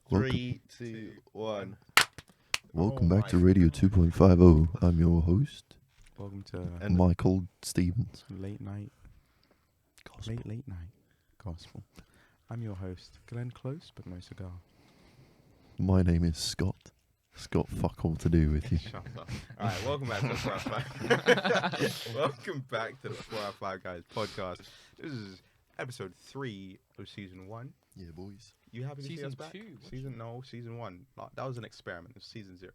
Three, two, one. Welcome back to Radio 2.50. I'm your host, Welcome to Michael Stevens. late night gospel. I'm your host, Glenn Close, but no cigar. My name is Scott. Scott, fuck all to do with you. Shut up. All right, welcome back to the 4 out of 5. Welcome back to the 4 out of 5 Guys podcast. This is episode 3 of season 1. Yeah, boys. You happy to see us Season back? 2? Season 1. That was an experiment. It was season 0.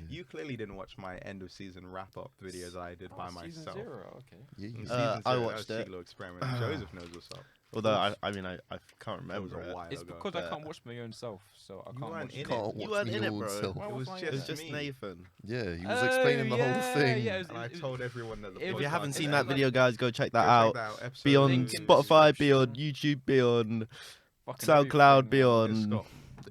You clearly didn't watch my end of season wrap up videos I did by Season myself. 0, okay. Yeah, In yeah. season 0, I that watched was a it. cheeky little experiment. Joseph knows what's up. Although I can't That was remember a it. while It's ago. because I can't watch my own self, so I You can't weren't watch in it. Can't You watch weren't me in it, own bro. self. Why It was was It was just just me. Nathan. Yeah, he was explaining the whole thing. Yeah, And I told everyone that the It If was you like- haven't it's seen like- that video, guys, go check that Go out. check that out, episode Be on Link in Spotify, be on description. YouTube, be on fucking SoundCloud, be everything, It's on got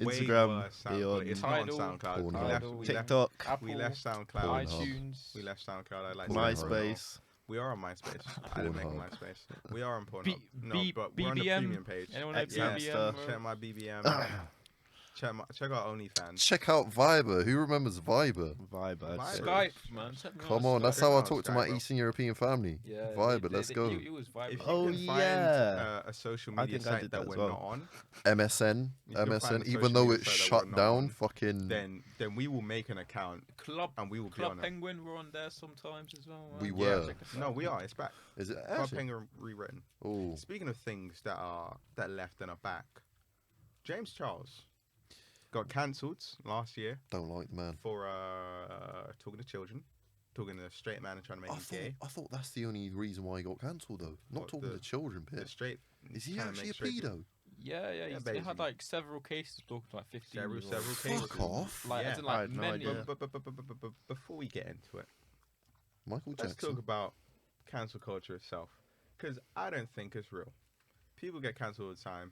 way Instagram, worse be SoundCloud. on It's not on Tidal, SoundCloud. We Pornhub. left, Tidal, we TikTok, man. Apple, we left SoundCloud. Pornhub. iTunes. We left SoundCloud. I like Pornhub. MySpace. We are on MySpace. I didn't make a Pornhub. MySpace. We are on Pornhub. B- No, B- but we're on the BBM. premium page. Anyone know Excellent BBM, stuff. bro? Check my BBM. check out OnlyFans. Check out Viber. Who remembers Viber? Viber. Viber. Skype, man. Check me Come out on, that's Skype. how I Check out talk to Skype, my bro. Eastern European family. Yeah, Viber, let's go. It was Viber. If you Oh, can find yeah. a social I media think I site did that that we're as well. not on, MSN. You can find MSN, a even social though media it's site that shut we're not down, on, fucking... then we will make an account Club and we will be Club on it. Penguin were on there sometimes as well. We man. were. check us No, out. we are. It's back. Is it Club actually? Penguin rewritten. Oh, Speaking of things that left and are back, James Charles got cancelled last year don't like the man. for talking to children, talking to a straight man and trying to make him gay. I thought that's the only reason why he got cancelled, though. Not What, talking the- to children, The Pitt. straight Is he trying to actually a make straight people- pedo? Yeah, Yeah, he basically. had like several cases talking to like 15 Several year olds. cases. Fuck off. Like, Yeah. as in, I like had no many. idea. But before we get into it, Michael let's Jackson. talk about cancel culture itself, because I don't think it's real. People get cancelled all the time,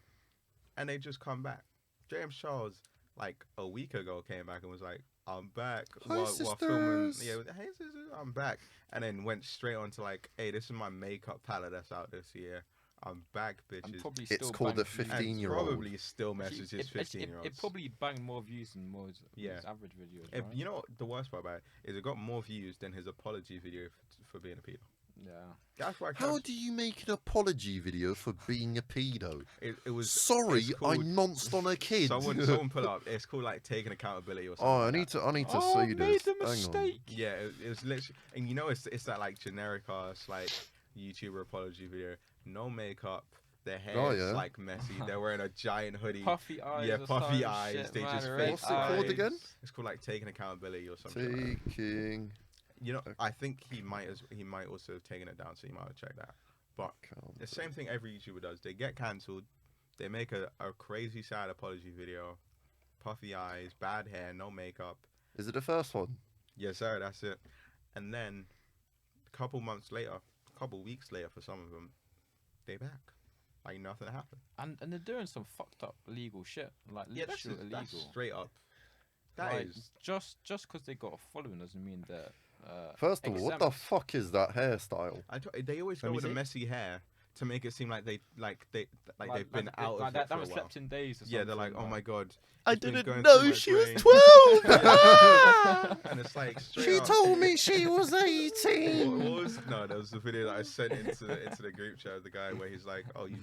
and they just come back. James Charles, like a week ago, came back and was like, "I'm back." Hi, while filming, sisters. yeah, hey sisters, I'm back, and then went straight on to like, "Hey, this is my makeup palette that's out this year. I'm back, And bitches." probably It's still called banged the views. 15-year-old. Probably still Actually, messages 15-year-olds. It probably banged more views than most Yeah. his average videos. If, right? you know what the worst part about it is, it got more views than his apology video for being a pedo. Yeah. That's why. How do you make an apology video for being a pedo? it was? Sorry, it's I called- nonced on a kid. Someone put up. It's called like taking accountability or something. Oh, like that. I need to Oh, see made this. a Hang on. mistake. Yeah, it was literally, and you know, it's that like generic ass like YouTuber apology video. No makeup. Their hair Oh, is yeah. like messy. They're wearing a giant hoodie. Puffy eyes. Yeah, or puffy some eyes, shit, they man, just red fake What's it called eyes. again? It's called like taking accountability or something. Taking. You know, I think he might also have taken it down, so you might have checked that. But the same thing every YouTuber does. They get cancelled. They make a crazy sad apology video. Puffy eyes, bad hair, no makeup. Is it the first one? Yes, sir, that's it. And then a couple months later, a couple weeks later for some of them, they back. Like nothing happened. And they're doing some fucked up illegal shit. Like Yeah, that's literal illegal. straight up. That like, is. just because they got a following doesn't mean that. First of all, what the fuck is that hairstyle? They always Let go me with the see. messy hair to make it seem like they've been out like of that. it That for was a while. slept in days. Or Yeah, they're like, something, oh my god. I it's been didn't going know through my she was brain." 12. Ah! And it's like straight She up. told me she was 18. What was there was a video that I sent into the group chat of the guy where he's like, "Oh, you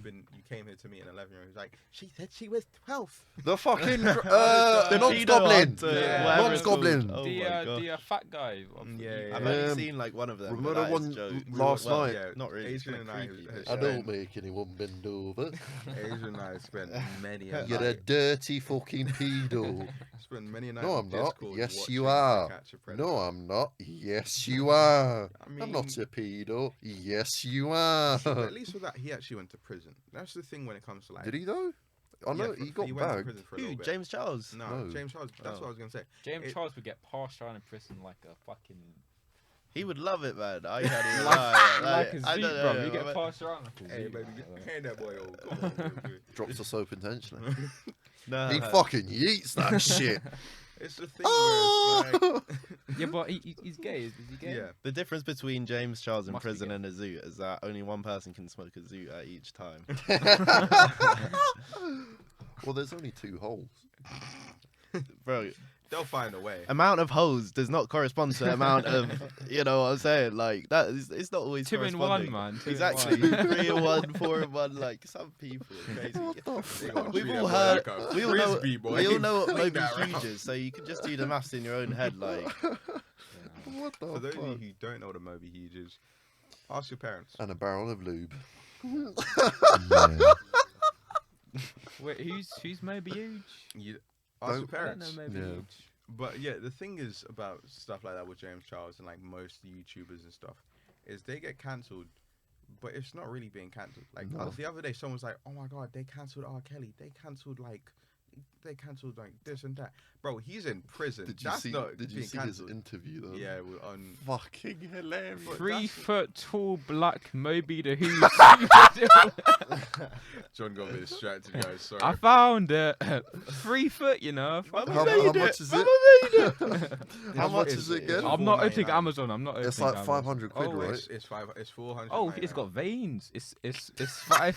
came here to meet an 11-year-old." He's like, "She said she was 12." The fucking The nonce pedo goblin. hunter, Yeah. whatever Nonce it's called. goblin. Oh the my God. fat guy. Yeah, I've Yeah. only seen like one of them. Remember but that one is joke. last Well, night? Yeah, Not really. It's Adrian kinda and I creepy, has but- I don't make anyone bend over. Asian and I spent many a You're a night. dirty fucking pedo. Spent many a night. No, on I'm not. Discord Yes, watching you To are. Catch a Predator. No, I'm not. Yes, you are. I mean, I'm not a pedo. Yes, you are. but at least with that, he actually went to prison. That's the thing when it comes to like. Did he though? I know Yeah, he got went to bagged. prison for a Who? little bit. James Charles? No, No. James Charles. That's Oh. what I was gonna say. James It- Charles would get passed around in prison like a fucking He would love it, man. I can't even like, lie. like a I zoo, don't bro. know, You get but- passed around like a Hey, zoo. baby, like, hand that boy over. Come on, Drops the soap intentionally. No, He fucking yeets that shit. It's the thing Oh! where it's like, yeah, but he's gay. Is he gay? yeah. The difference between James Charles in Must be prison gay. and a zoo is that only one person can smoke a zoo at each time. Well, there's only 2 holes. Bro, They'll find a way. amount of holes does not correspond to amount of, you know what I'm saying? Like, that is, it's not always 2 in 1, corresponding. man. 2 in Exactly. 1. 3 in 1, 4 in 1. Like, some people are crazy. What the They fuck? gonna We've treat all that boy heard, like a we all know, frisbee, boy. we all know what Fling Moby that around. Huge is, so you can just do the maths in your own head. Like, What the For those of you fuck? who don't know what a Moby Huge is, ask your parents. And a barrel of lube. Wait, who's Moby Huge? You ask your Don't- I don't know parents. Moby Yeah. Huge. But yeah, the thing is about stuff like that with James Charles and like most YouTubers and stuff, is they get cancelled, but it's not really being cancelled. Like No. the other day, someone was like, "Oh my god, they cancelled R. Kelly. They cancelled like this and that." Bro, he's in prison. Did you That's see? not Did you being see his cancelled. interview though? Yeah, we're on. Fucking hilarious. But 3 that's- foot tall black Moby the Huge. John got a bit distracted, guys. Sorry. I found it. 3 foot, you know. Mama How made much it. is Mama it? made it. How much is it again? I'm not opening $4.99. Amazon. I'm not opening. It's like Amazon. 500 quid, Oh, right? it's 400. Oh, it's got veins. It's 5.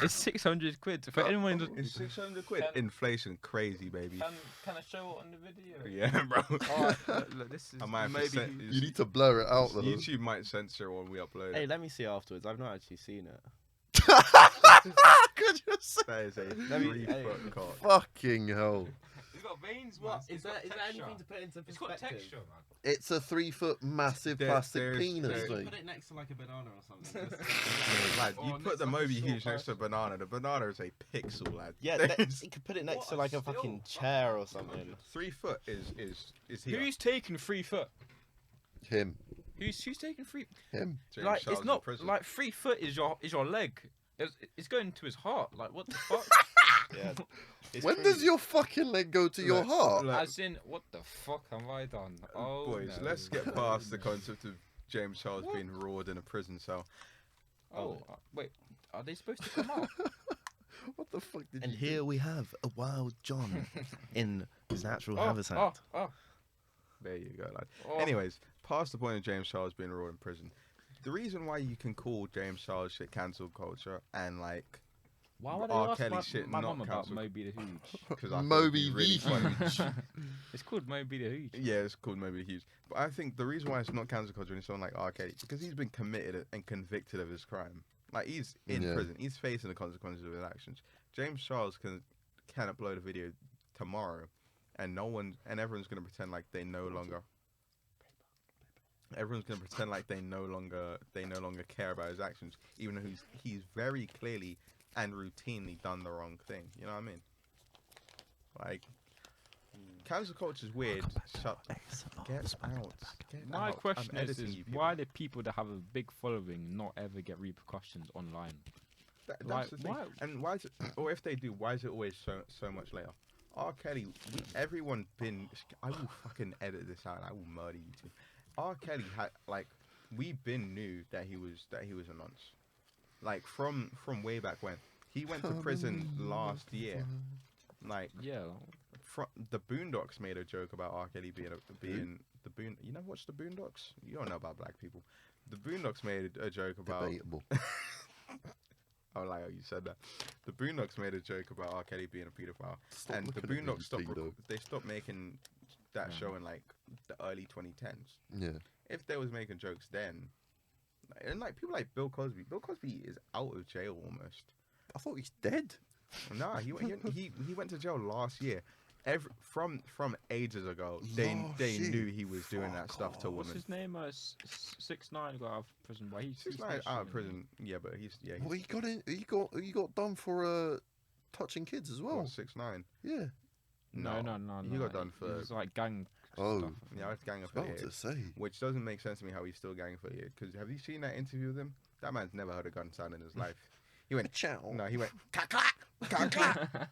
It's 600 quid for anyone. It's 600 quid. Inflation, crazy, baby. Can I show it on the video? Yeah, bro. Look, this is I might have to Moby send- Huge. You need to blur it out though. YouTube might censor when we upload Hey, it. let me see afterwards. I've not actually seen it. Could you say? That is a Let me- 3-foot cock. Fucking hell. It's got veins, man. What? It's Is got that texture. anything to put into It's got perspective? texture, man. It's a 3-foot massive There- plastic there's- penis, there- mate. Put it next to like a banana or something. Lad, you Oh, put next the to like a Moby short Huge next to a person. banana. The banana is a pixel, lad. Yeah, There's- you could put it next What to a like a still. fucking chair or something. 3 foot is here. Who's taking 3 foot? Him. Who's taking 3? Him. James Like Charles it's in not prison. like 3 foot is your leg. It's going to his heart. Like what the fuck? Yeah. It's When crazy. does your fucking leg go to your Look, heart? look, As in, what the fuck have I done? Oh, boys, no. let's get past the concept of James Charles being roared in a prison cell. Oh, wait. Are they supposed to come out? What the fuck did And you here we have a wild John in his natural oh, habitat. oh. There you go, lad. Oh. Anyways, past the point of James Charles being roared in prison. The reason why you can call James Charles shit cancel culture and like Why would I R. ask Kelly my, shit my not mum about cancelled. Moby the Huge? because I Moby really the funny. It's called Moby the Huge. Yeah, it's called Moby Hughes. But I think the reason why it's not cancel culture when someone like R. Kelly, because he's been committed and convicted of his crime. Like he's in Yeah. prison. He's facing the consequences of his actions. James Charles can upload a video tomorrow, and everyone's gonna pretend like they no longer. Everyone's gonna pretend like they no longer care about his actions, even though he's very clearly and routinely done the wrong thing. You know what I mean? Like, cancel culture is weird. Shut. Get out. Get My out. question I'm is editing you, people. why do people that have a big following not ever get repercussions online? That's like, the thing. why- And why is it? Or if they do, why is it always so much later? R. Kelly, everyone been. I will fucking edit this out. And I will murder you too. R. Kelly had like, we been knew that he was a nonce. Like from way back when he went to prison last year. Like Yeah. the Boondocks made a joke about R. Kelly being the Boon. You never watched the Boondocks? You don't know about black people. The Boondocks made a joke about. Debatable. Oh, like you said that. The Boondocks made a joke about R. Kelly being a pedophile, Stop and the looking at me, Boondocks you stopped. pedo. They stopped making that Yeah. show in like the early 2010s. Yeah. If they was making jokes then, and like people like Bill Cosby. Bill Cosby is out of jail almost. I thought he's dead. Nah, he went to jail last year. From ages ago, they Last knew year? he was doing that stuff to What's women. his name? 6ix9ine got out of prison, but he's 6ix9ine out of snitching, prison. Yeah, but he's Well, he got in. He got done for touching kids as well. what, 6ix9ine. Yeah. No. He got done for. It was like gang Oh. stuff. Yeah, it's gang I was about affiliated. to say. Which doesn't make sense to me how he's still gang affiliated. Because have you seen that interview with him? That man's never heard a gun sound in his life. He went, Chow. no, he went, clack, clack, clack, clack.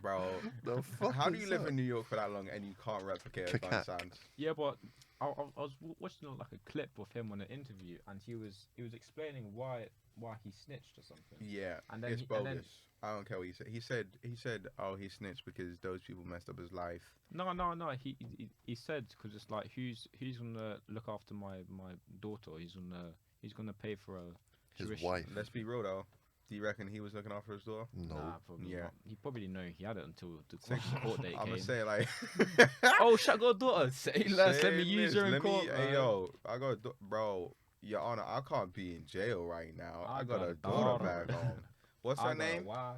Bro, The fuck how do is you live that? in New York for that long and you can't replicate a gun Cacac. sound? Yeah, but I was watching like a clip of him on an interview, and he was explaining why he snitched or something. Yeah, And then it's he- and bogus. then- I don't care what he said. He said, oh, he snitched because those people messed up his life. No. He said because it's like who's gonna look after my daughter? He's gonna pay for a His tuition. wife. Let's be real though. Do you reckon he was looking after his daughter? No. Nah, probably Yeah. not. He probably didn't know he had it until the Say- court date I'm came. gonna say like, Oh, shut got a daughter. Say less. Let me Say use less, her in let me- court. Hey man. yo, I got bro. Your Honor, I can't be in jail right now. I got got a a daughter daughter. back home. What's I her got a name? wife.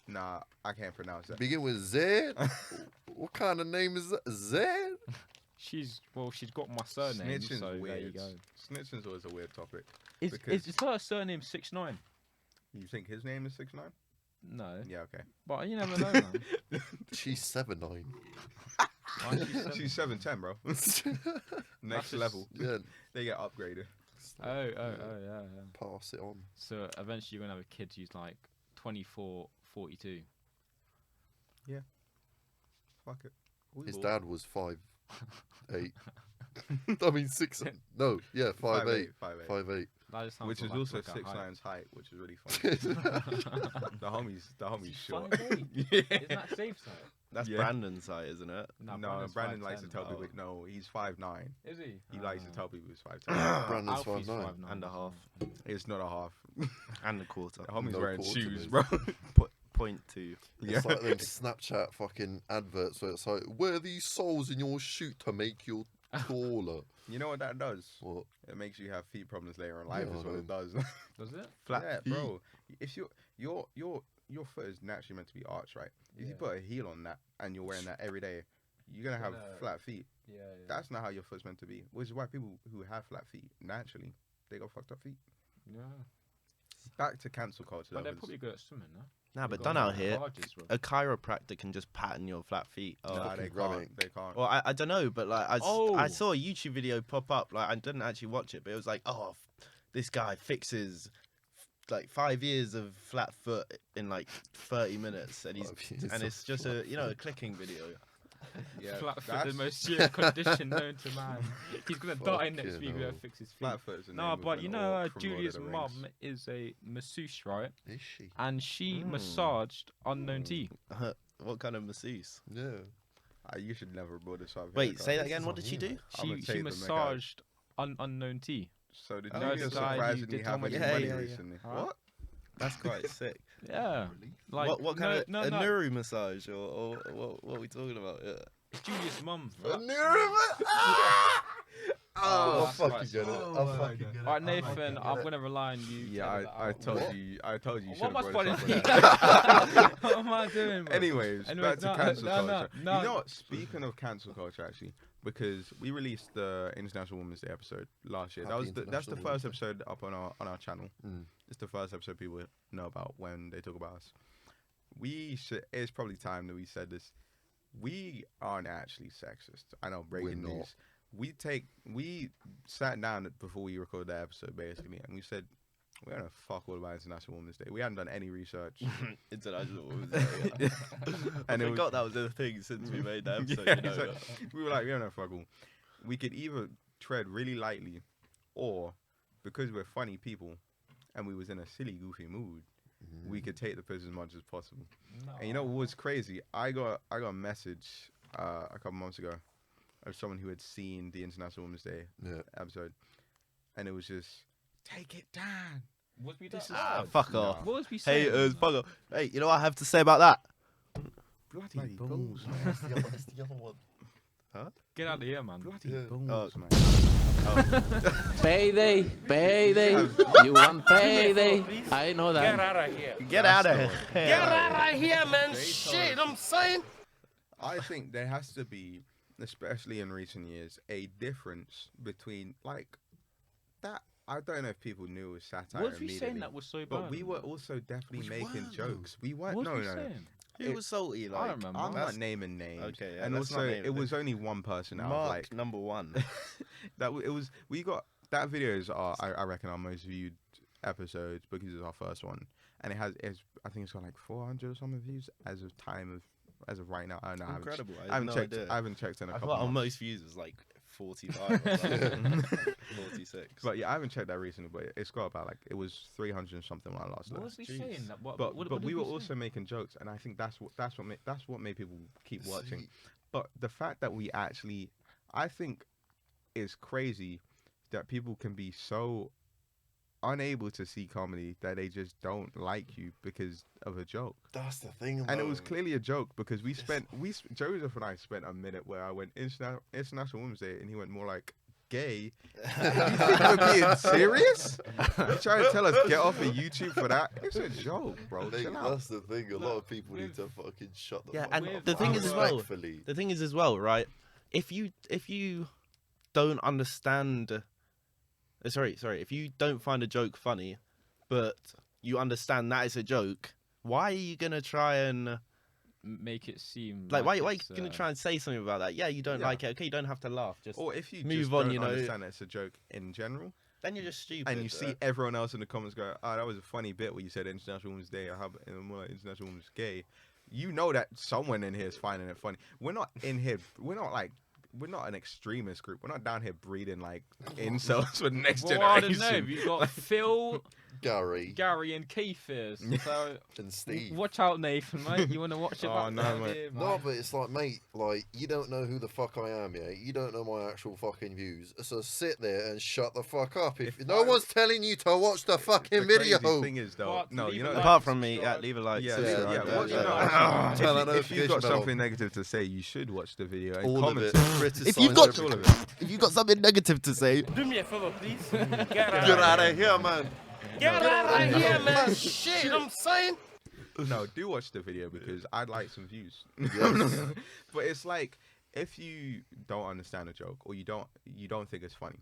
Nah, I can't pronounce that. Begin with Z. What kind of name is that? Z? She's got my surname, Snitching's so weird. there you go. Snitching's always a weird topic. Is because- her surname 6ix9ine? You think his name is 6ix9ine? No, Yeah, okay. but you never know, man. She's 7'9". Why is she seven? She's 7'10", bro. Next just- level. Yeah, They get upgraded. Oh, yeah. pass it on. So eventually you're gonna have a kid who's like 24, 42. Fuck it. We His will. dad was 5'8". I mean 6. No, yeah, 5'8". 5'8". 5'8". That just sounds Which is like also a height. 6'9"'s height, which is really funny. the homie's short. 5'8". Yeah. Isn't that safe side? That's Yeah. Brandon's height, isn't it? No, Brandon likes to tell Oh. people. No, he's 5'9". Is he? He likes to tell people he's 5'10". Brandon's Alfie's 5'9". 5'9". And a half. It's not a half. And a quarter. The homie's No wearing quarter, shoes, mate. bro. Point two. Yeah. It's like them Snapchat fucking adverts where it's like, wear these soles in your shoe to make you taller. You know what that does? What? It makes you have feet problems later in life. Yeah, Is what I it does. Does it? Flat yeah, feet. bro. If your foot is naturally meant to be arched, right? If you Yeah. put a heel on that and you're wearing that every day, you're gonna have Gonna- flat feet. Yeah. That's not how your foot's meant to be. Which is why people who have flat feet naturally they got fucked up feet. Yeah. Back to cancel culture. But though, they're it's- probably good at swimming, no? Nah, They've but got done out like here, barges, bro. a chiropractor can just pattern your flat feet. Oh, Nah, they fucking running. can't. They can't. well, I don't know, but like I Oh. saw a YouTube video pop up. Like I didn't actually watch it, but it was like, oh, this guy fixes like 5 years of flat foot in like 30 minutes, and it's just a clicking video. yeah, Flat foot, the that's- most serious condition known to man. He's gonna die next Fucking week. Gonna hell. fix his feet. flat foot is the No, name of but an you know, orc from Lord of Julia's the mum Rings. is a masseuse, right? Is she? And she Mm. massaged unknown T. What kind of masseuse? Yeah. You should never brought this up. Wait, here, say that guys. again. What did she do? I'ma She take the mick out. massaged unknown T. So did Oh, you the just guy who surprisingly did have Tom any and money Jerry. recently? Huh? What? That's quite sick. Yeah. Like what kind of no, a no. neuro massage or what are we talking about? Yeah. Julia's mum. A Oh, I that's fucking right. get it. Oh I my fucking God. get it. Alright, Nathan, I'm gonna rely on you. Yeah, to edit I that told out. you. I told you. What should am I have brought spoiling? this up. What am I doing, bro? Anyways, Anyway, back to no, cancel no, no, culture. no. You know what? Speaking of cancel culture, actually, because we released the International Women's Day episode last year. Happy That's the International first Women's Day. episode up on our channel. Mm. It's the first episode people know about when they talk about us. It's probably time that we said this. We aren't actually sexist. I know, breaking We're not. news. We sat down before we recorded that episode basically, and we said we're gonna fuck all about International Women's Day. We hadn't done any research. International Women's Day. Yeah. I And it was- forgot that was a thing since we made that episode. Yeah, you know, it's like- we were like, we're gonna fuck all. We could either tread really lightly, or because we're funny people, and we was in a silly, goofy mood, we could take the piss as much as possible. And you know what was crazy? I got a message a couple months ago of someone who had seen the International Women's Day Yeah. episode, and it was just take it down. Was we This that is- loud? fuck No. off. What was we saying? Haters, fuck off. Hey, you know what I have to say about that? Bloody balls, man. That's the other one. Get out of here, man. Bloody Yeah. balls, man. Payday, payday. You want payday? I know that. Get out of here. Right here, man. Shit, I'm saying. I think there has to be, especially in recent years, a difference between like that. I don't know if people knew it was satire. What was we immediately, saying that was so bad? But we were also definitely We making weren't, jokes. We weren't. What No, was we no, no. saying? Who was salty? Like, I don't remember. I'm That's- not naming names. Okay, yeah, and let's not also name it it. was only one person out of Mark like number one. it was. We got that video is I reckon our most viewed episodes because it's our first one, and I think it's got like 400 or something views as of right now. I don't know. Incredible. I haven't no checked. idea. I haven't checked in a I couple thought our months. most views was like 45 or something. 46. But yeah, I haven't checked that recently. But it's got about like it was 300 and something when I last What looked. was we Jeez. saying? That, what, But what, but what we did were say? also making jokes, and I think that's what made people keep watching. But the fact that we actually, I think, is crazy that people can be so unable to see comedy that they just don't like you because of a joke. That's the thing, And it was clearly a joke because Joseph and I spent a minute where I went International Women's Day and he went more like gay. You think we're being serious? You trying to tell us get off of YouTube for that? It's a joke, bro. Chill out. That's the thing. A lot of people need to fucking shut the Yeah, fuck and up. the thing is as well. Respectfully. The thing is as well, right? If you don't understand, sorry, if you don't find a joke funny, but you understand that it's a joke, why are you gonna try and make it seem like why are you it's, gonna try and say something about that? Yeah, you don't like it. Okay, you don't have to laugh. Just Or if you move just on. don't You know, understand that it's a joke in general, then you're just stupid. and you see everyone else in the comments go, "Oh, that was a funny bit where you said International Women's Day, or how more like International Women's Gay." You know that someone in here is finding it funny. We're not in here. We're not an extremist group. We're not down here breeding like incels for the next well, I don't generation. know. You've got Phil, Gary, and Keith here. So and Steve. watch out, Nathan, mate. You want to watch it? Oh, back no, down mate. here, No, but it's like, mate, like, you don't know who the fuck I am, yeah? You don't know my actual fucking views. So sit there and shut the fuck up. If no one's telling you to watch the fucking video. The thing is, though, But no, leave you a know. like, apart from me, subscribe. leave a like. Yeah, subscribe, yeah. Watch yeah. it. Ah, turn that If you've got notification bell something negative to say, you should watch the video and All of comment. it. If you've got- Watch all of it. If you've got something negative to say, Do me a favor, please. Get Get out of here, man. out of here, man. Shit, I'm saying. No, do watch the video because I'd like some views. Yes. But it's like if you don't understand a joke or you don't think it's funny,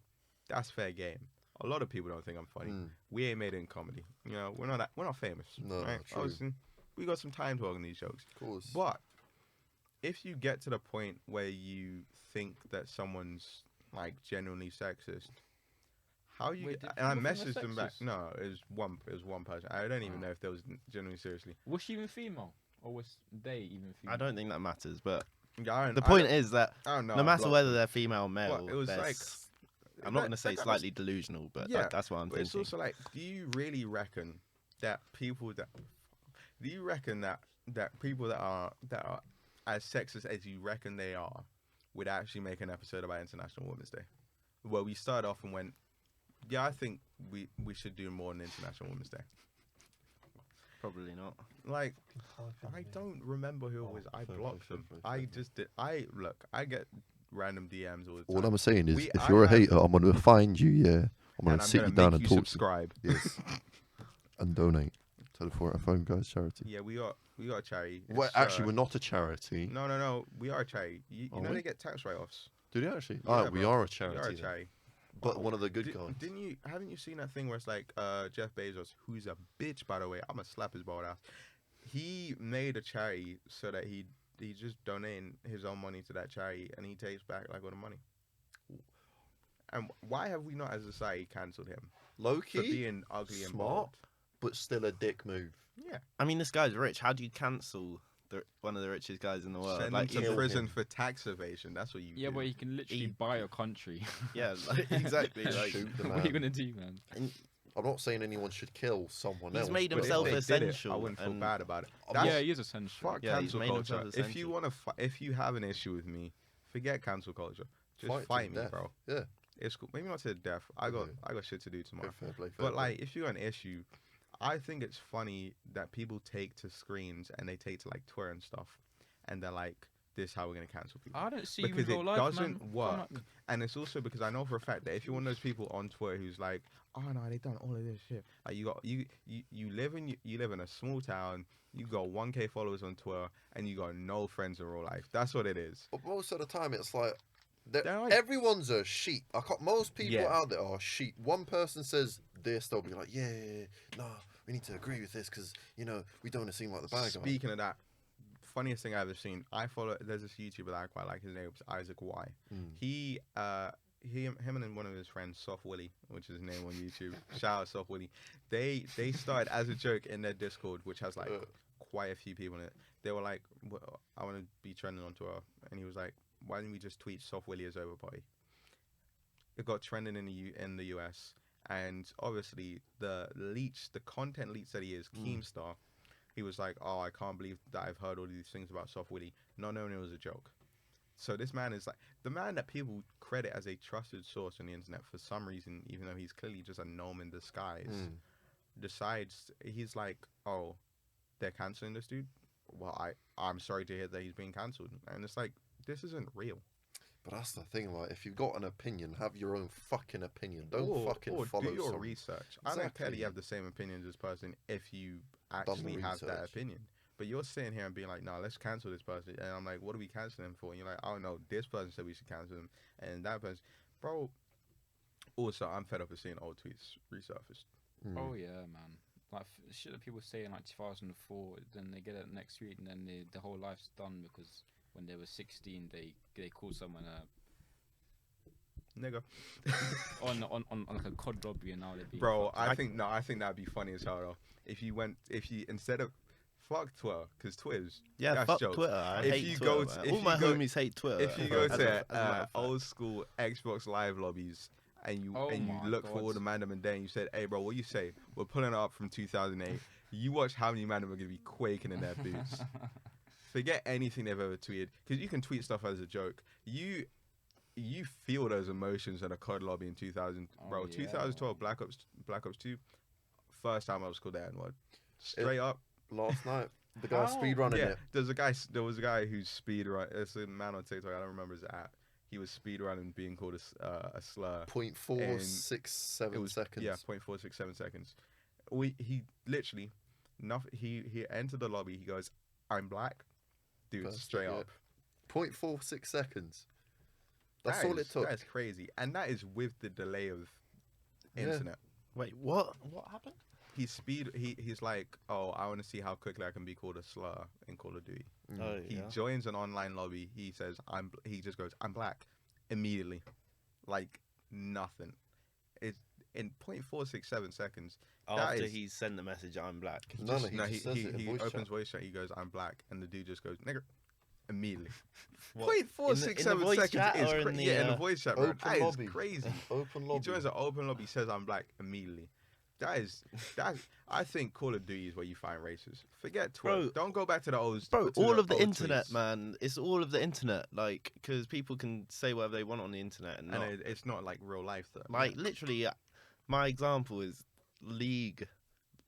that's fair game. A lot of people don't think I'm funny. We ain't made it in comedy. You know, we're not famous. No, right? true. Obviously, we got some time talking these jokes. Of course. But if you get to the point where you think that someone's like genuinely sexist, how you Wait, did and I people think messaged they're them back. sexist? No, it was one person. I don't even know if there was genuinely seriously. Was she even female, or was they even female? I don't think that matters. But Yeah, the point is that I don't know. no I matter blocked whether them. they're female or male, But it was they're like s- I'm not going to say that- slightly delusional, but Yeah, that's what I'm But it's thinking. also like, do you really reckon that people that people that are as sexist as you reckon they are would actually make an episode about International Women's Day? Well, we started off and went, yeah, I think we should do more on International Women's Day. Probably not. Like, I don't remember who it was. I blocked them. I just did. I get random DMs all the time. All I'm saying is, We- if I you're a have- hater, I'm going to find you, yeah? I'm going and to I'm sit gonna you down make and you talk subscribe. to you. Yes. And donate to the For Phone Guys charity. Yeah, we got a charity. Well, It's, actually, we're not a charity. No. We are a charity. You Are know we? they get tax write-offs. Do they actually? Yeah, We bro. are a We charity. are a then. charity. But one of the good guys. Haven't you seen that thing where it's like Jeff Bezos, who's a bitch by the way, I'm gonna slap his bald ass. He made a charity so that he just donating his own money to that charity and he takes back like all the money. And why have we not as a society cancelled him Low for key, being ugly and smart, bald? but still a dick move. Yeah, I mean, this guy's rich. How do you cancel one of the richest guys in the world? send Like, him to kill prison him. for tax evasion. That's what you Yeah, do. but he can literally He- buy a country. yeah, like, exactly. Like, Shoot the What are you man. gonna do, man? I'm not saying anyone should kill someone else. He's made but But if himself they did it, essential. I wouldn't feel and bad about it. I'm That's- Yeah, he is essential. Fuck Yeah, he's cancel made culture. himself If you essential. if you have an issue with me, forget cancel culture. Just Fight to fight me, death. bro. Yeah. It's cool. Maybe not to the death. I got shit to do tomorrow. Fair play, fair But play. like, if you got an issue, I think it's funny that people take to screens and they take to like Twitter and stuff, and they're like, "This is how we're gonna cancel people." I don't see you in Because real it life, doesn't man. work. Come on. And it's also because I know for a fact that if you're one of those people on Twitter who's like, "Oh no, they done all of this shit," like you live in a small town, you got 1K followers on Twitter, and you got no friends in real life. That's what it is. But most of the time, it's like, They're like- everyone's a sheep. Most people Yeah. out there are sheep. One person says this, they'll be like, yeah, nah, we need to agree with this because, we don't want to seem like the bad guy. Speaking of that, funniest thing I've ever seen. There's this YouTuber that I quite like. His name's Isaac Y. Him and one of his friends, Soft Willy, which is his name on YouTube. Shout out Soft Willy. They started as a joke in their Discord, which has like quite a few people in it. They were like, well, "I want to be trending on Twitter," and he was like, "Why didn't we just tweet Soft Willy as overbody?" It got trending in the US, and obviously the content leech that he is, Keemstar. He was like, "Oh, I can't believe that I've heard all these things about Soft Willy, not knowing it was a joke." So this man is like the man that people credit as a trusted source on the internet for some reason, even though he's clearly just a gnome in disguise, decides he's like, oh, they're canceling this dude. Well, I'm sorry to hear that he's being cancelled, and it's like this isn't real. But that's the thing, like, if you've got an opinion, have your own fucking opinion. Don't fucking follow do your some... research. I don't care that you have the same opinion as this person if you actually have that opinion. But you're sitting here and being like, no, let's cancel this person. And I'm like, what are we canceling him for? And you're like, oh, no, this person said we should cancel him. And that person... Bro, also, I'm fed up of seeing old tweets resurfaced. Oh, yeah, man. Like, shit that people say in, like, 2004, then they get it next week, and then the whole life's done because... When they were 16, they called someone a nigga on like a COD lobby, and now they're being I think that'd be funny as hell though. If you instead of fuck Twitter, because Twitter's fuck jokes. Twitter. I if hate you Twitter, go to, all my homies hate Twitter. If you go to old school Xbox Live lobbies and you look for all the man them in there and you said, hey bro, what you say? We're pulling it up from 2008. You watch how many man them are gonna be quaking in their boots. Forget anything they've ever tweeted, because you can tweet stuff as a joke. You feel those emotions in a COD lobby in 2000, bro. 2012 Black Ops 2, first time I was called that N-word. Straight up. Last night, the guy speedrunning it. There was a guy who's speedrun. It's a man on TikTok. I don't remember his app. He was speedrunning being called a slur. 0.467 seconds. Yeah, 0.467 seconds. He literally, he entered the lobby. He goes, "I'm black." Dude, straight up. 0.46 seconds. That's all it took. That's crazy. And that is with the delay of internet. Wait, what? What happened? He's like, oh, I want to see how quickly I can be called a slur in Call of Duty. He joins an online lobby. He says, he just goes, I'm black. Immediately. Like, nothing. It's in 0.467 seconds. After he sent the message, I'm black. He opens voice chat. He goes, I'm black, and the dude just goes, nigger, immediately. 0.467 seconds is crazy. In the voice chat, bro. That is crazy. Open lobby. He joins an open lobby, says, I'm black, immediately. I think Call of Duty is where you find races. Forget Twitter. Don't go back to the old. Bro, all of the internet, man. It's all of the internet. Like, because people can say whatever they want on the internet, and it's not like real life though. Like, literally, my example is League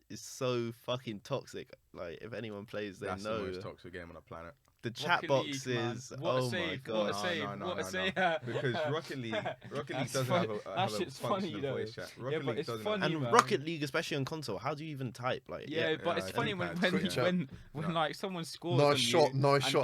is so fucking toxic. Like, if anyone plays, they know. That's the most toxic game on the planet. The chat box is my god! What a save! Because Rocket League doesn't have a functional voice chat. Rocket League doesn't have. And Rocket League, especially on console, how do you even type? Like, but it's funny when like someone scores. Nice shot,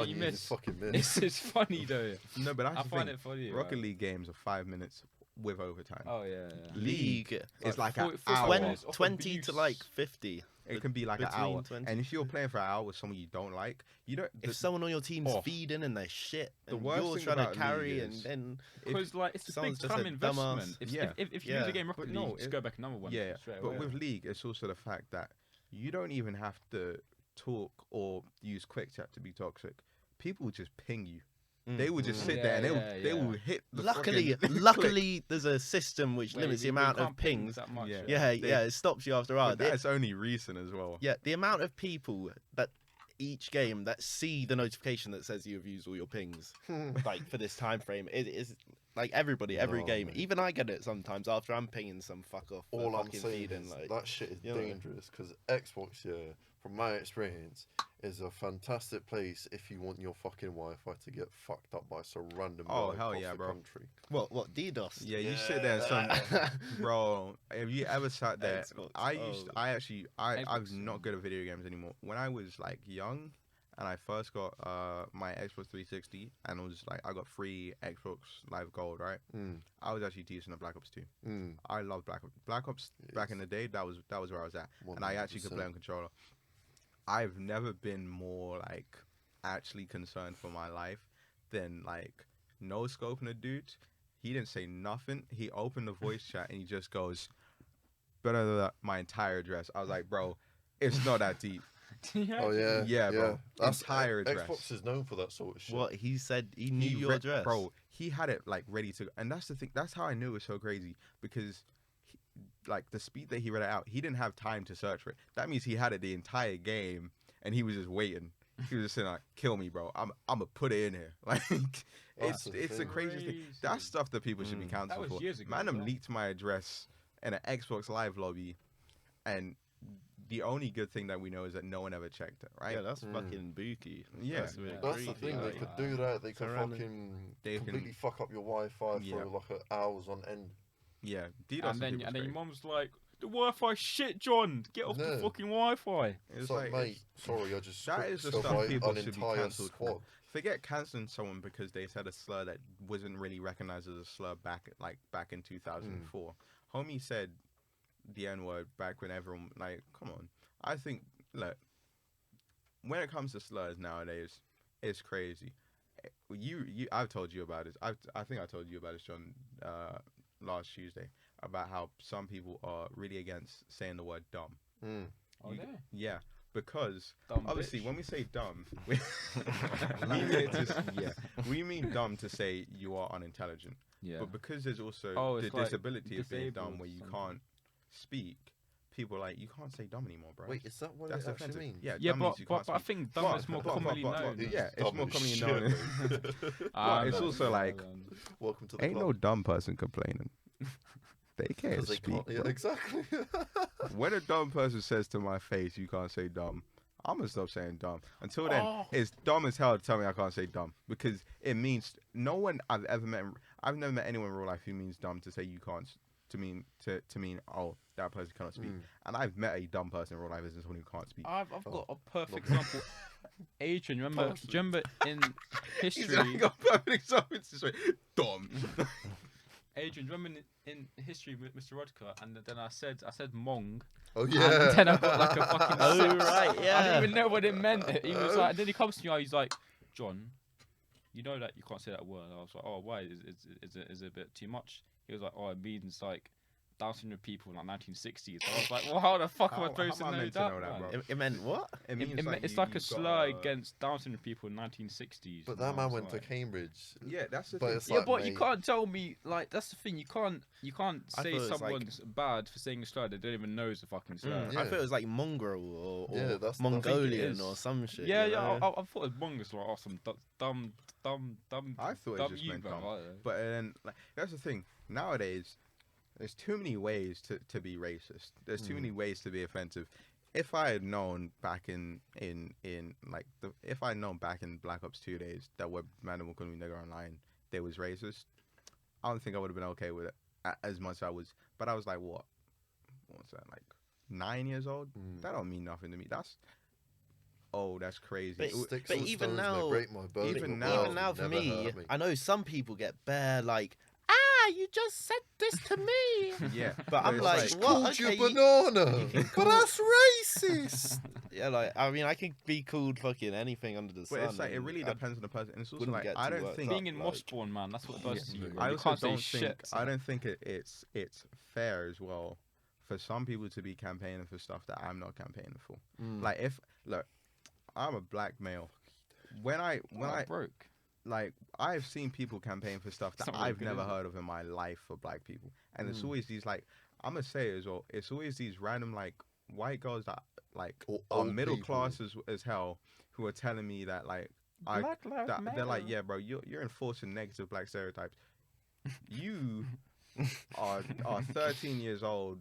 and you miss. Fucking miss. It's funny though. No, but I find it funny. Rocket League games are 5 minutes with overtime. Oh yeah. League is like an hour. 20 to like 50. It can be like an hour. And if you're playing for an hour with someone you don't like, if someone on your team's feeding and they're shit, and you're trying to carry, and then because like it's a big time investment. If you lose a game Rocket League, just go back another one. Yeah, but with League, it's also the fact that you don't even have to talk or use quick chat to be toxic. People will just ping you. They will just sit there and they will hit the Luckily, there's a system which limits the amount of pings. That much, it stops you after a while. That's only recent as well. Yeah, the amount of people that each game that see the notification that says you have used all your pings, like for this time frame, it is like every game. Man. Even I get it sometimes after I'm pinging some fuck off. All I'm saying is that shit is dangerous because Xbox, from my experience, is a fantastic place if you want your fucking Wi-Fi to get fucked up by some random guy across the country. What DDoS? Yeah, you sit there and bro, have you ever sat there? I'm not good at video games anymore. When I was like young and I first got my Xbox 360 and it was like I got free Xbox Live Gold, right? I was actually decent at Black Ops 2. I love Black Ops. Black Ops back in the day, that was where I was at. 100%. And I actually could play on controller. I've never been more like actually concerned for my life than like no scoping a dude. He didn't say nothing. He opened the voice chat and he just goes, my entire address. I was like, bro, it's not that deep. Yeah, bro. That's entire address. Xbox is known for that sort of shit. What he said, he knew your address, bro. He had it like ready to go, and that's the thing. That's how I knew it was so crazy because. Like the speed that he read it out, he didn't have time to search for it. That means he had it the entire game, and he was just waiting. He was just saying like, "Kill me, bro. I'm gonna put it in here." Like, it's the craziest thing. That's stuff that people should be cancelled for. Years ago, Man, leaked my address in an Xbox Live lobby, and the only good thing that we know is that no one ever checked it, right? Yeah, that's fucking booky. Yeah, that's the thing. They could do that. They could completely fuck up your Wi-Fi for like hours on end. Yeah, and then your mom's like, "The Wi-Fi shit, John. Get off the fucking Wi-Fi." It's like, mate, sorry, I just that is the stuff people should be cancelled for. Forget cancelling someone because they said a slur that wasn't really recognized as a slur back in 2004. Homie said the N-word back when everyone come on. I think when it comes to slurs nowadays, it's crazy. I've told you about this. I think I told you about this, John, last Tuesday, about how some people are really against saying the word dumb. Oh, yeah. Because dumb obviously, bitch. when we say dumb, we mean dumb to say you are unintelligent. Yeah. But because there's also the disability of being dumb where you can't speak, people are like, you can't say dumb anymore, bro. Wait, is that what it actually means? Yeah, but I think dumb is more commonly known. Yeah, it's more commonly known. But it's also like, welcome to the ain't club. no dumb person complaining. They can't speak. Yeah, exactly. When a dumb person says to my face, you can't say dumb, I'm going to stop saying dumb. Until then, it's dumb as hell to tell me I can't say dumb. Because it means no one I've ever met, I've never met anyone in real life who means dumb to say you can't, to mean, oh, that person cannot speak. And I've met a dumb person in real life as someone who can't speak. I've got a perfect example. Adrian, remember in history... He's got a perfect example. It's just like, dumb. Adrian, remember in history with Mr. Rodker, and then I said Mong. Oh yeah. And then I got like a fucking. Oh right, yeah. I didn't even know what it meant. He was like, then he comes to me, he's like, John, you know that you can't say that word. I was like, oh, why? Is it a bit too much? He was like, oh, it means like Down syndrome people in like 1960s. I was like, well, how the fuck am I supposed to know that, bro? It meant what? It means it's like a slur against Down syndrome people in 1960s. But that man went to Cambridge. Yeah, that's the thing. Like, but you can't tell me like that's the thing. You can't say someone's bad for saying a slur they don't even know is a fucking slur. I thought it was like mongrel or that's Mongolian or some shit. Yeah, I thought it was mongrel, like some dumb. I thought it just meant dumb. But then that's the thing. Nowadays, there's too many ways to be racist. There's too many ways to be offensive. If I had known back in Black Ops 2 days that what man was calling me nigger online, they was racist, I don't think I would have been okay with it as much as I was. But I was like, what was that, like 9 years old? That don't mean nothing to me. That's crazy. But even now for me, I know some people get bare like, you just said this to me. Yeah, but I'm like, what? Called you banana, but that's racist. Yeah, like I mean, I can be called fucking anything under the sun. But it's like it really depends on the person, and it's also like I don't think being in Mossborn, man, that's what it does to you. I also don't think I don't think it's fair as well for some people to be campaigning for stuff that I'm not campaigning for. Like I'm a black male. When I broke. Like, I've seen people campaign for stuff that I've never heard of in my life for black people. And it's always these, like, I'm going to say it as well, it's always these random, like, white girls that, like, are middle class as hell who are telling me that, like, they're like, yeah, bro, you're enforcing negative black stereotypes. You are 13 years old,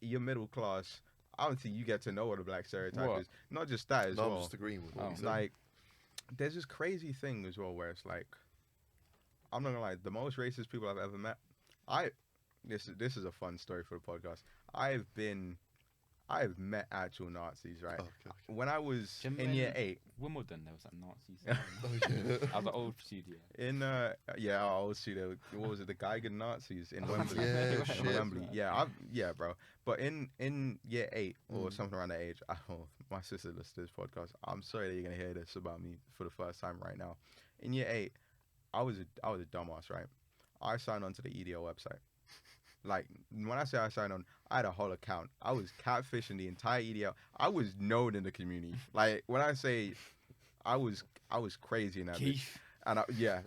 you're middle class. I don't think you get to know what a black stereotype is. Not just that as well. I'm just agreeing with what you said. Like, there's this crazy thing as well where it's like, I'm not gonna lie, the most racist people I've ever met. This is a fun story for the podcast. I've met actual Nazis, right? Okay. When I was in year 8, Wimbledon, there was that Nazis. I was an old studio. In our old studio. What was it? The Geiger Nazis in Wembley. Yeah, shit. Wembley. Yeah, bro. But in year 8 or something around that age, my sister listens to this podcast. I'm sorry that you're gonna hear this about me for the first time right now. In year 8, I was a dumbass, right? I signed on to the EDO website. Like, when I say I signed on, I had a whole account. I was catfishing the entire EDO. I was known in the community. Like, when I say I was crazy in that bitch. And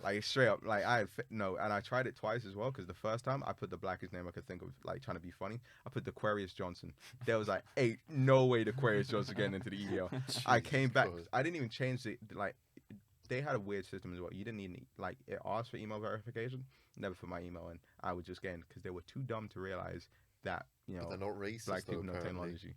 like straight up, like and I tried it twice as well because the first time I put the blackest name I could think of, like trying to be funny. I put the Aquarius Johnson. There was like, no way the Aquarius Johnson getting into the EDL. I came back. I didn't even change the like. They had a weird system as well. You didn't need like it asked for email verification. Never put my email in. I would just get in because they were too dumb to realize that but they're not racist. Black people know apparently. technology.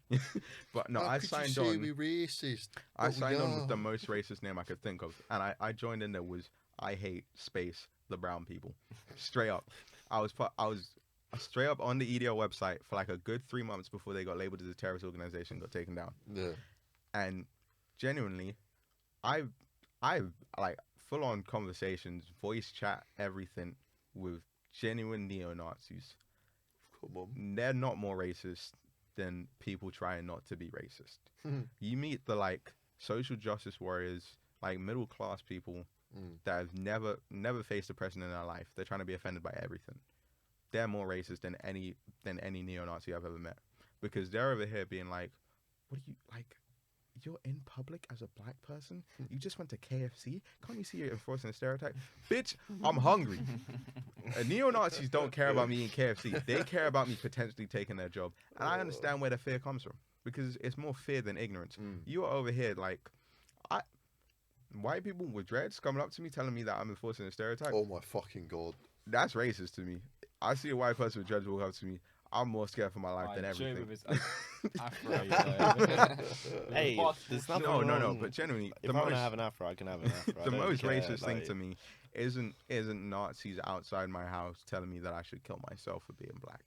But no, I signed on. We racist? I signed on with the most racist name I could think of, and I joined in. There was I hate space the brown people. Straight up, I was straight up on the EDL website for like a good 3 months before they got labeled as a terrorist organization, got taken down. Yeah. And genuinely, I've like full on conversations, voice chat, everything with genuine neo-Nazis. Come on. They're not more racist than people trying not to be racist. You meet the like social justice warriors, like middle class people that have never faced oppression in their life. They're trying to be offended by everything. They're more racist than any neo-Nazi I've ever met, because they're over here being like, what do you like? You're in public as a black person? You just went to KFC? Can't you see you're enforcing a stereotype? Bitch, I'm hungry. Neo-Nazis don't care about me eating KFC. They care about me potentially taking their job. And I understand where the fear comes from, because it's more fear than ignorance. You are over here like, white people with dreads coming up to me telling me that I'm enforcing a stereotype. Oh my fucking God. That's racist to me. I see a white person with dreads walk up to me. I'm more scared for my life than everything. With his afro, you know. Hey, there's nothing wrong. No, but genuinely, if I want to have an afro, I can have an afro. The most racist thing to me isn't Nazis outside my house telling me that I should kill myself for being black.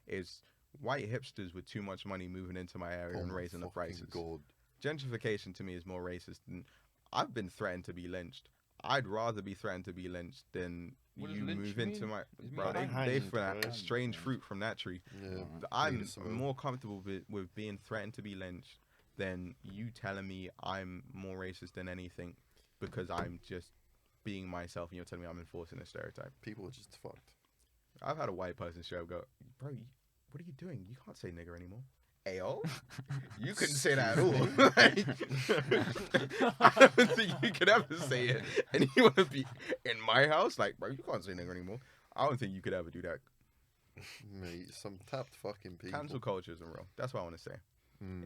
It's white hipsters with too much money moving into my area and raising the prices. God. Gentrification to me is more racist than I've been threatened to be lynched. I'd rather be threatened to be lynched than you move into my... Bro, they strange fruit from that tree. Yeah, I'm more comfortable with being threatened to be lynched than you telling me I'm more racist than anything because I'm just being myself and you're telling me I'm enforcing a stereotype. People are just fucked. I've had a white person show up go, bro, what are you doing? You can't say nigger anymore. Ayo? You couldn't say that at all. I don't think you could ever say it. And you want to be in my house? Like, bro, you can't say nigger anymore. I don't think you could ever do that. Mate, some tapped fucking people. Cancel culture isn't real. That's what I want to say.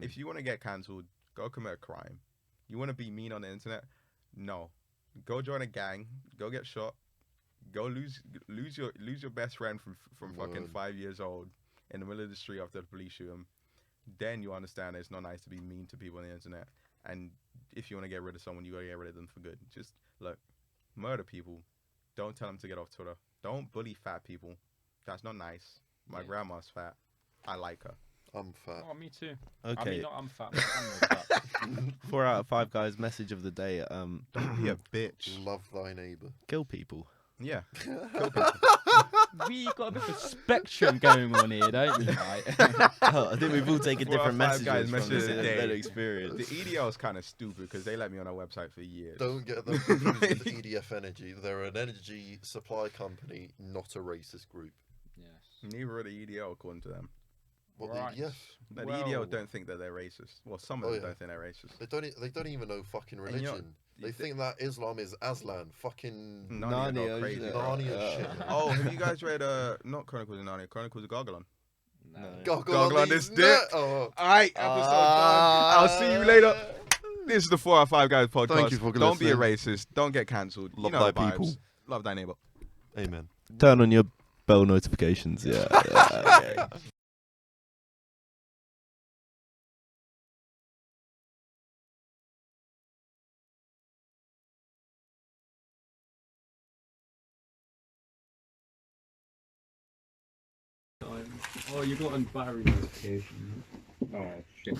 If you want to get cancelled, go commit a crime. You want to be mean on the internet? No. Go join a gang. Go get shot. Go lose your best friend from fucking 5 years old in the middle of the street after the police shoot him. Then you understand it's not nice to be mean to people on the internet. And if you want to get rid of someone, you got to get rid of them for good. Just, look, murder people. Don't tell them to get off Twitter. Don't bully fat people. That's not nice. My grandma's fat. I like her. I'm fat. Oh, me too. Okay. I mean, I'm fat. I'm fat. 4 out of 5 guys. Message of the day. Don't be a bitch. Love thy neighbour. Kill people. Yeah. We got a bit of a spectrum going on here, don't we? Right? I think we've all taken 4 out different of 5 guys messages from message this of the day. better experience. The EDL is kind of stupid because they let me on our website for years. Don't get them confused with EDF Energy. They're an energy supply company, not a racist group. Yes. Neither are the EDL, according to them. What Right. the EDF? No, the EDL don't think that they're racist. Well, some of them don't think they're racist. They don't even know fucking religion. They think that Islam is Aslan. Fucking Narnia, crazy. Narnia shit. Oh, have you guys read not Chronicles of Narnia, Chronicles of Gargalon? No. Goggle on this these dick. Oh. Alright, episode done. I'll see you later. This is the 4 out of 5 guys podcast. Thank you for Don't be a listening. racist. Don't get cancelled. Love you know thy the vibes. people. Love thy neighbor. Amen. Turn on your bell notifications. Yeah. Okay. Oh, you got a battery notification. Oh, shit.